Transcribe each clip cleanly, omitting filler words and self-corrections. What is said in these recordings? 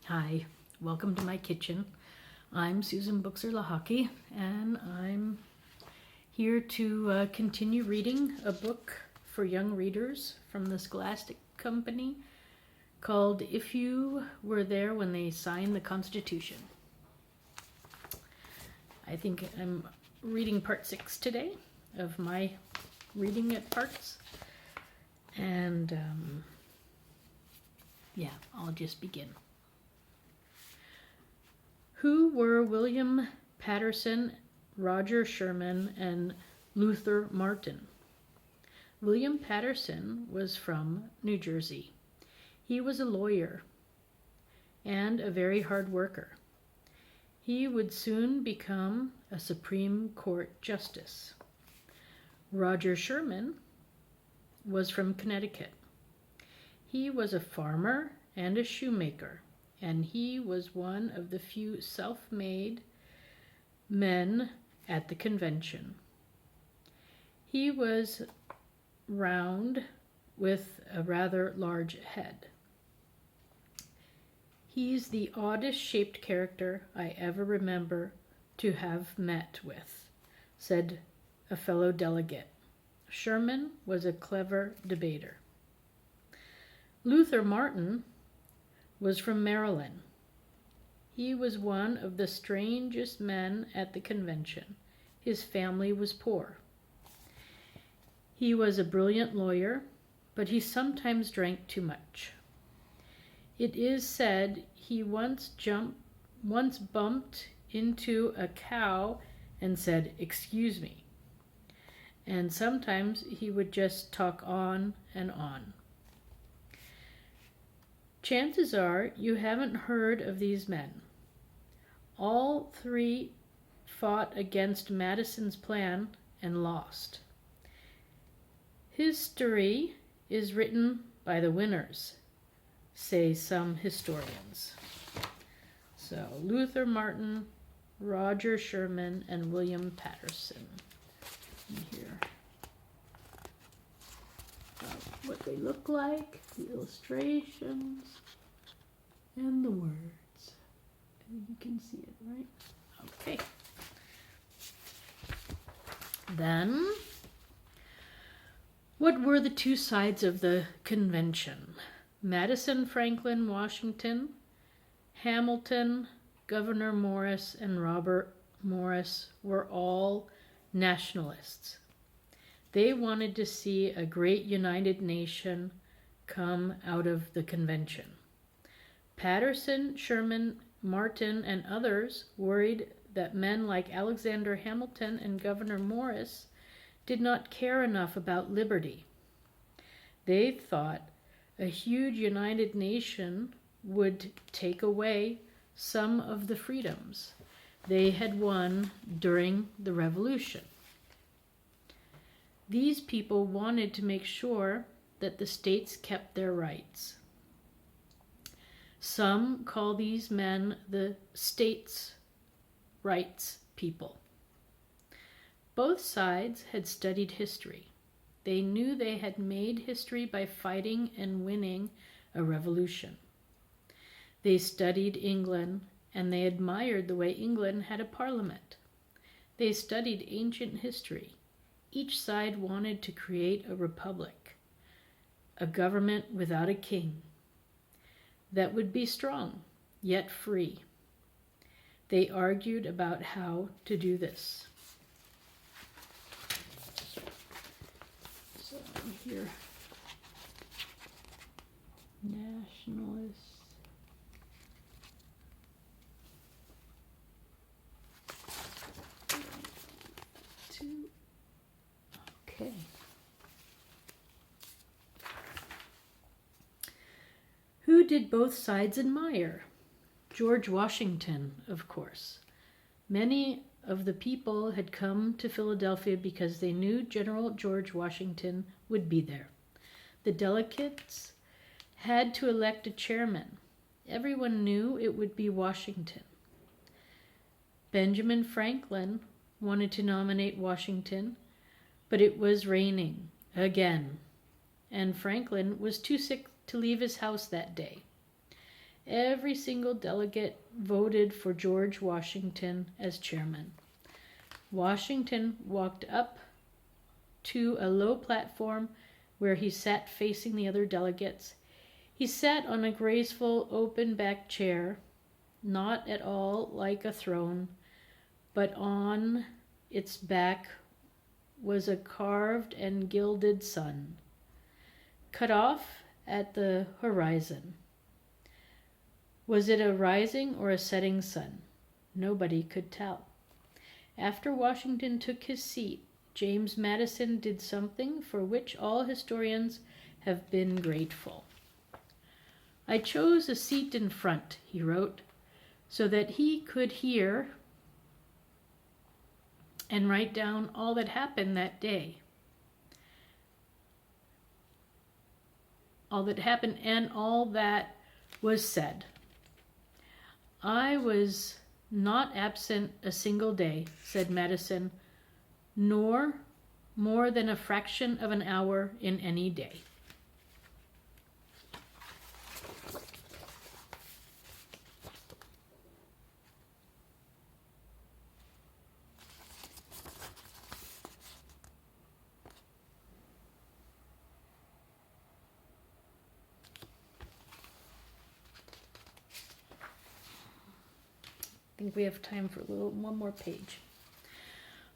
Hi, welcome to my kitchen. I'm Susan Buchser-Lochocki, and I'm here to continue reading a book for young readers from the Scholastic Company called If You Were There When They Signed the Constitution. I think I'm reading part 6 today of my reading at parts, and I'll just begin. Who were William Patterson, Roger Sherman, and Luther Martin? William Patterson was from New Jersey. He was a lawyer and a very hard worker. He would soon become a Supreme Court justice. Roger Sherman was from Connecticut. He was a farmer and a shoemaker, and he was one of the few self-made men at the convention. He was round with a rather large head. He's the oddest shaped character I ever remember to have met with, said a fellow delegate. Sherman was a clever debater. Luther Martin was from Maryland. He was one of the strangest men at the convention. His family was poor. He was a brilliant lawyer, but he sometimes drank too much. It is said he once bumped into a cow and said, "Excuse me." And sometimes he would just talk on and on. Chances are you haven't heard of these men. All three fought against Madison's plan and lost. History is written by the winners, say some historians. So Luther Martin, Roger Sherman, and William Patterson. And here, what they look like, the illustrations, and the words. And you can see it, right? Okay. Then, what were the two sides of the convention? Madison, Franklin, Washington, Hamilton, Governor Morris, and Robert Morris were all nationalists. They wanted to see a great united nation come out of the convention. Patterson, Sherman, Martin, and others worried that men like Alexander Hamilton and Governor Morris did not care enough about liberty. They thought a huge united nation would take away some of the freedoms they had won during the Revolution. These people wanted to make sure that the states kept their rights. Some call these men the states' rights people. Both sides had studied history. They knew they had made history by fighting and winning a revolution. They studied England, and they admired the way England had a parliament. They studied ancient history. Each side wanted to create a republic, a government without a king, that would be strong, yet free. They argued about how to do this. So here, nationalists. Okay. Who did both sides admire? George Washington, of course. Many of the people had come to Philadelphia because they knew General George Washington would be there. The delegates had to elect a chairman. Everyone knew it would be Washington. Benjamin Franklin wanted to nominate Washington, but it was raining again, and Franklin was too sick to leave his house that day. Every single delegate voted for George Washington as chairman. Washington walked up to a low platform where he sat facing the other delegates. He sat on a graceful open-backed chair, not at all like a throne, but on its back was a carved and gilded sun, cut off at the horizon. Was it a rising or a setting sun? Nobody could tell. After Washington took his seat, James Madison did something for which all historians have been grateful. I chose a seat in front, he wrote, so that he could hear and write down all that happened that day. All that happened and all that was said. I was not absent a single day, said Madison, nor more than a fraction of an hour in any day. I think we have time for one more page.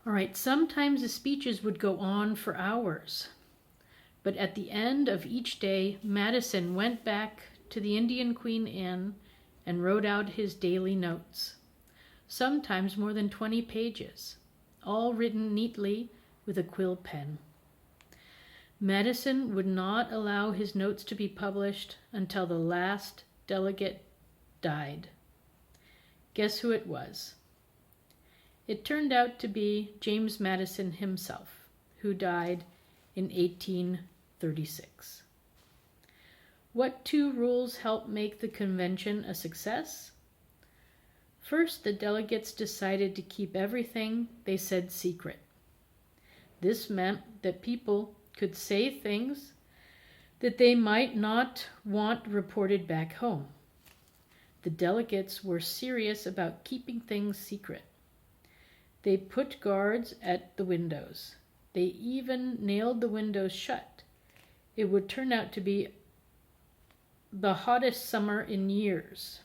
All right, sometimes the speeches would go on for hours, but at the end of each day, Madison went back to the Indian Queen Inn and wrote out his daily notes, sometimes more than 20 pages, all written neatly with a quill pen. Madison would not allow his notes to be published until the last delegate died. Guess who it was? It turned out to be James Madison himself, who died in 1836. What two rules helped make the convention a success? First, the delegates decided to keep everything they said secret. This meant that people could say things that they might not want reported back home. The delegates were serious about keeping things secret. They put guards at the windows. They even nailed the windows shut. It would turn out to be the hottest summer in years.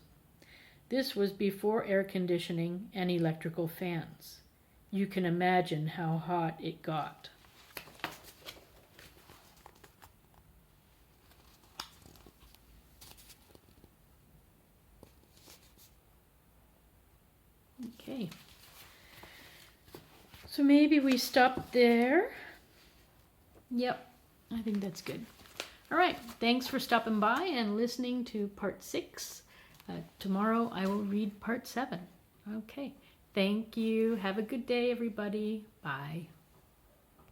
This was before air conditioning and electrical fans. You can imagine how hot it got. Okay. So maybe we stop there. Yep, I think that's good. All right, thanks for stopping by and listening to part 6. Tomorrow I will read part 7. Okay, thank you. Have a good day, everybody. Bye.